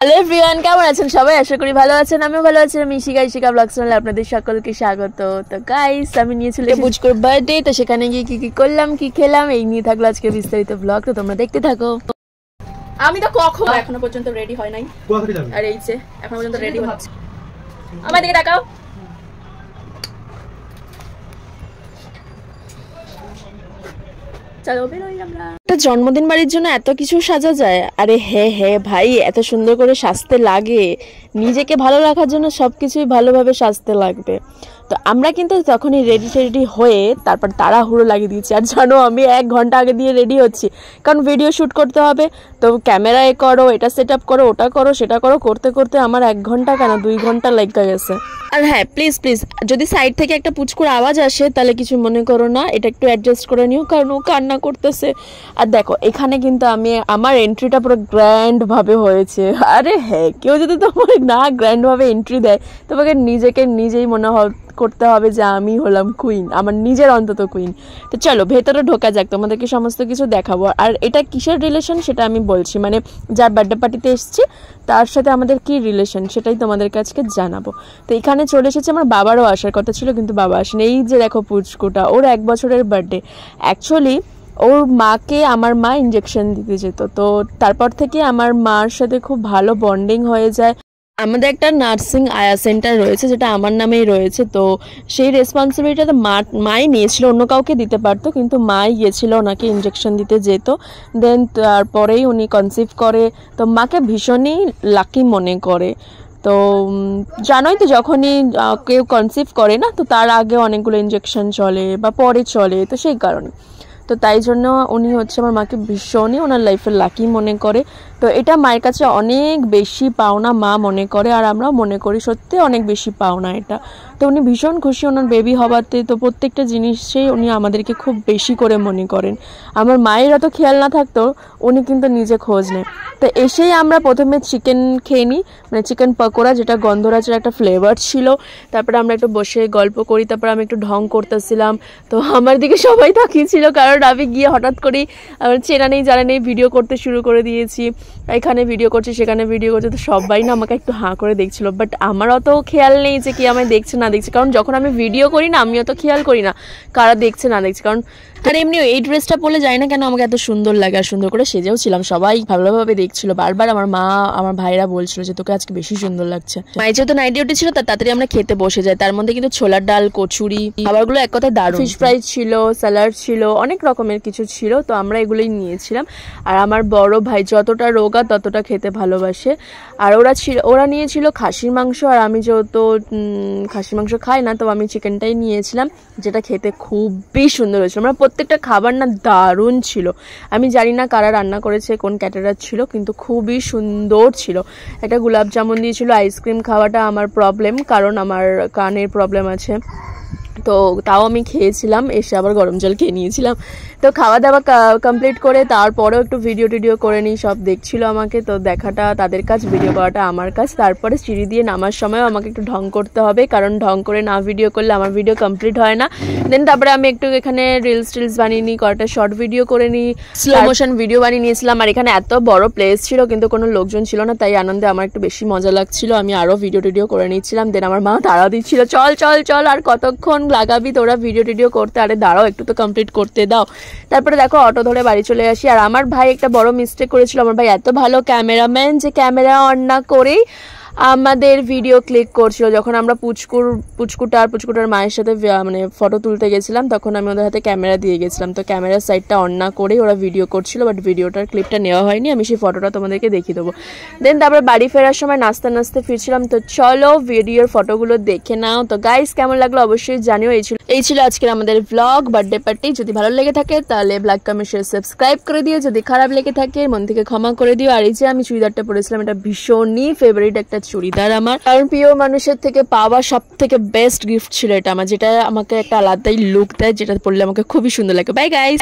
Hello everyone, কেমন আছেন সবাই? আশা করি ভালো আছেন। আমিও ভালো আছি। আমি ইশিকা ব্লগ চ্যানেলে আপনাদের সকলকে স্বাগত। তো গাইস, আমি নিয়ে চলে এসেছি পুচকুর বার্থডে। তো সেখানে গিয়ে কি করলাম, কি খেলাম, এই নিয়ে থাকলো আজকে বিস্তারিত ব্লগ। তো তোমরা দেখতে থাকো। আমি তো কখন এখনো পর্যন্ত রেডি হয় নাই। আর এই যে এখনো পর্যন্ত রেডি হচ্ছে। আমার দিকে তাকাও। জন্মদিন বাড়ির জন্য এত কিছু সাজা যায়? আরে হ্যাঁ ভাই, এত সুন্দর করে সাজতে লাগে। নিজেকে ভালো রাখার জন্য সবকিছুই ভালোভাবে সাজতে লাগবে। তো আমরা কিন্তু তখনই রেডি হয়ে তারপর তাড়াহুড়ো লাগিয়ে দিয়েছি। আর জানো, আমি 1 ঘন্টা আগে দিয়ে রেডি হচ্ছি, কারণ ভিডিও শ্যুট করতে হবে। তো ক্যামেরায় করো, এটা সেট আপ করো, ওটা করো, সেটা করো, করতে করতে আমার 1 ঘন্টা কেন 2 ঘন্টা লেগে গেছে। আর হ্যাঁ, প্লিজ যদি সাইড থেকে একটা পুচকুর আওয়াজ আসে তাহলে কিছু মনে করো না, এটা একটু অ্যাডজাস্ট করে নিও, কারণ ও কান্না করতেছে। আর দেখো, এখানে কিন্তু আমার এন্ট্রিটা পুরো গ্র্যান্ড ভাবে হয়েছে। আরে হ্যাঁ, কেউ যদি তোমার না গ্র্যান্ড ভাবে এন্ট্রি দেয়, তোমাকে নিজেই মনে করতে হবে যে আমি হলাম কুইন, আমার নিজের অন্তত কুইন। তো চলো ভেতরে ঢোকা যাক, তোমাদেরকে সমস্ত কিছু দেখাবো। আর এটা কিসের রিলেশন সেটা আমি বলছি, মানে যার বার্থডে পার্টিতে এসেছি তার সাথে আমাদের কি রিলেশন সেটাই তোমাদের কাছে জানাবো। তো এখানে চলে এসেছে, আমার বাবারও আসার কথা ছিল কিন্তু বাবা আসেনি। এই যে দেখো পুচকুটা, ওর 1 বছরের বার্থডে। অ্যাকচুয়ালি ওর মাকে আমার মা ইঞ্জেকশন দিতে যেত, তো তারপর থেকে আমার মার সাথে খুব ভালো বন্ডিং হয়ে যায়। আমাদের একটা নার্সিং আয়া সেন্টার রয়েছে, যেটা আমার নামেই রয়েছে। তো সেই রেসপন্সিবিলিটিটা মাই নিয়েছিল, অন্য কাউকে দিতে পারতো, কিন্তু মাই গিয়েছিল ওনাকে ইঞ্জেকশন দিতে যেত। দেন তারপরেই উনি কনসিভ করে। তো মাকে ভীষণই লাকি মনে করে। তো জানোই তো, যখনই কেউ কনসিভ করে না, তো তার আগে অনেকগুলো ইঞ্জেকশন চলে বা পরে চলে, তো সেই কারণে। তো তাই জন্য উনি আমার মাকে ভীষণই ওনার লাইফের লাকি মনে করে। তো এটা মায়ের কাছে অনেক বেশি পাওনা মা মনে করে, আর আমরাও মনে করি সত্যি অনেক বেশি পাওনা এটা। তো উনি ভীষণ খুশি ওনার বেবি হওয়াতে। তো প্রত্যেকটা জিনিসেই উনি আমাদেরকে খুব বেশি করে মনে করেন। আমার মায়ের অত খেয়াল না থাকতো, উনি কিন্তু নিজে খোঁজ নেয়। তো এসেই আমরা প্রথমে চিকেন খেয়ে নিই, মানে চিকেন পকোড়া, যেটা গন্ধরাজের একটা ফ্লেভার ছিল। তারপরে আমরা একটু বসে গল্প করি, তারপরে আমি একটু ঢং করতেছিলাম। তো আমার দিকে সবাই তাকিয়েছিল, কারণ আমি গিয়ে হঠাৎ করেই আমার চেনা নেই জানা নেই ভিডিও করতে শুরু করে দিয়েছি। এখানে ভিডিও করছি, সেখানে ভিডিও করছি, তো সবাই না আমাকে একটু হাঁ করে দেখছিল। বাট আমার অত খেয়াল নেই যে কি আমায় দেখছে না দেখছে, কারণ যখন আমি ভিডিও করি না, আমি অত খেয়াল করি না কারা দেখছে না দেখছে। কারণ আর এমনি এই ড্রেসটা পরলে যায় না কেন আমাকে এত সুন্দর লাগে, আর সুন্দর করে সেজেও ছিলাম, সবাই ভালোভাবে দেখছিল। বারবার আমার মা আমার ভাইরা বলছিল যে তোকে আজকে বেশি সুন্দর লাগছে। মায়ের যেহেতু নাইট ডিউটি ছিল, তার তাড়াতাড়ি আমরা খেতে বসে যাই। তার মধ্যে কিন্তু ছোলার ডাল, কচুরি, খাবারগুলো এক কথায় দারুণ। ফিশ ফ্রাই ছিল, স্যালাড ছিল, অনেক রকমের কিছু ছিল। তো আমরা এগুলোই নিয়েছিলাম। আর আমার বড় ভাই যতটা রোগা ততটা খেতে ভালোবাসে। আর ওরা নিয়েছিল খাসির মাংস, আর আমি যেহেতু খাসির মাংস খাই না, তো আমি চিকেনটাই নিয়েছিলাম, যেটা খেতে খুবই সুন্দর হয়েছিল। আমরা প্রত্যেকটা খাবার না দারুণ ছিল। আমি জানি না কারা রান্না করেছে, কোন ক্যাটারার ছিল, কিন্তু খুবই সুন্দর ছিল। একটা গোলাপ জামুন দিয়েছিল। আইসক্রিম খাওয়াটা আমার প্রবলেম, কারণ আমার কানের প্রবলেম আছে। তো তাও আমি খেয়েছিলাম, এসে আবার গরম জল খেয়ে নিয়েছিলাম। তো খাওয়া দাওয়া কমপ্লিট করে তারপরেও একটু ভিডিও করে নিই, সব দেখছিল আমাকে। তো দেখাটা তাদের কাজ, ভিডিও করাটা আমার কাজ। তারপরে সিঁড়ি দিয়ে নামার সময়ও আমাকে একটু ঢং করতে হবে, কারণ ঢং করে না ভিডিও করলে আমার ভিডিও কমপ্লিট হয় না। দেন তারপরে আমি একটু এখানে রিলস বানিয়ে নিই, কয়েকটা শর্ট ভিডিও করে নিই, স্লো মোশন ভিডিও বানিয়ে নিয়েছিলাম। আর এখানে এত বড় প্লেস ছিল কিন্তু কোনো লোকজন ছিল না, তাই আনন্দে আমার একটু বেশি মজা লাগছিল। আমি আরও ভিডিও করে নিচ্ছিলাম। দেন আমার মা তাড়া দিচ্ছিল, চল আর কতক্ষণ লাগাবি তোরা ভিডিও করতে, আরে দাঁড়াও একটু তো কমপ্লিট করতে দাও। তারপরে দেখো অটো ধরে বাড়ি চলে আসি। আর আমার ভাই একটা বড় মিস্টেক করেছিল। আমার ভাই এত ভালো ক্যামেরাম্যান যে ক্যামেরা অন না করেই আমাদের ভিডিও ক্লিক করছিল। যখন আমরা পুচকুটার মায়ের সাথে মানে ফটো তুলতে গেছিলাম, তখন আমি ওদের হাতে ক্যামেরা দিয়ে গেছিলাম। তো ক্যামেরার সাইডটা অন না করেই ওরা ভিডিও করছিল, বাট ভিডিওটার ক্লিপটা নেওয়া হয়নি। আমি সেই ফটোটা তোমাদেরকে দেখিয়ে দেবো। দেন তারপরে বাড়ি ফেরার সময় নাচতে ফিরছিলাম। তো চলো ভিডিওর ফটোগুলো দেখে নাও। তো গাইস, কেমন লাগলো অবশ্যই জানিও। এই ছিল আজকের আমাদের ব্লগ, বার্থডে পার্টি। যদি ভালো লেগে থাকে তাহলে ব্লগ, কমেন্ট, শেয়ার, সাবস্ক্রাইব করে দিও। যদি খারাপ লেগে থাকে মন থেকে ক্ষমা করে দিও। আর এই যে আমি চুড়িদারটা পরেছিলাম, এটা ভীষণই ফেভারিট একটা চুড়িদার আমার, কারণ প্রিয় মানুষের থেকে পাওয়া সব থেকে বেস্ট গিফট ছিল এটা আমার, যেটা আমাকে একটা আলাদাই লুক দেয়, যেটা পরলে আমাকে খুবই সুন্দর লাগে। Bye guys.